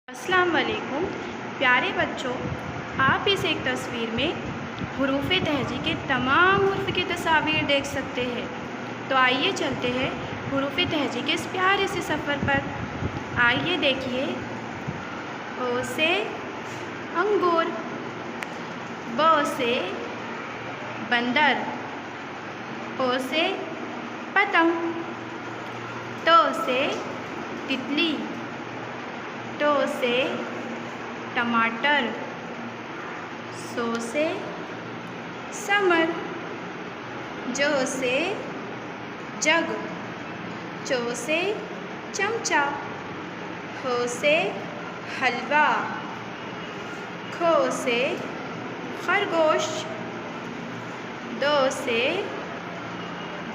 अस्सलाम वालेकुम प्यारे बच्चों, आप इस एक तस्वीर में हुरूफ़ तहजी के तमाम हुर्फ़ की तस्वीर देख सकते हैं। तो आइए चलते हैं हुरूफ़ तहजी के इस प्यारे से सफ़र पर। आइए देखिए। ओ से अंगूर, ब से बंदर, ओ से पतंग, त से तितली, टो से टमाटर, सो से समर, जो से जग, चो से चमचा, हो से हलवा, खो से खरगोश, दो से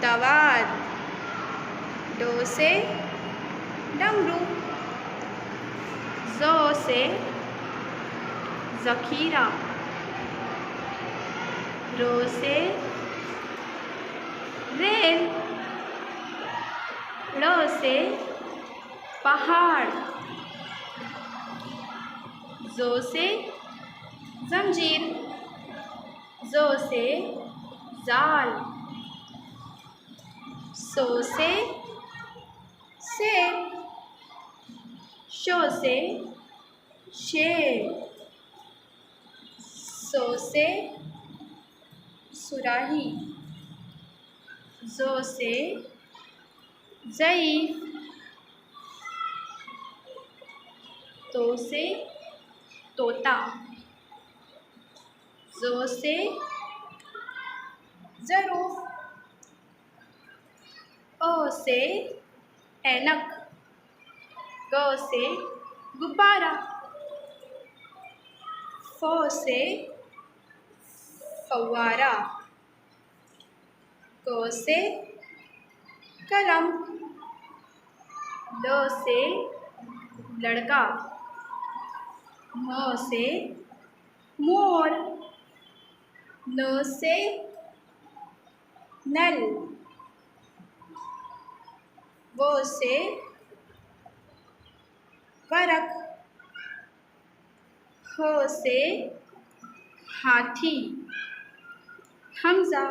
दवात, दो से डमरू, ज़ो से ज़ख़ीरा, रो से रेल, ड़ से पहाड़, ज़ो से ज़ंजीर, ज़ो से जाल, सो से सेब, शो से शेर, सो से सुराही, ज़ो से ज़ईफ़, तो से तोता, ज़ो से ज़रूफ़, ओ से ऐनक, ग से गुब्बारा, फ़ से फव्वारा, क से कलम, ल से लड़का, म से मोर, न से नल, वो से वरक, हो से हाथी, हमज़ा।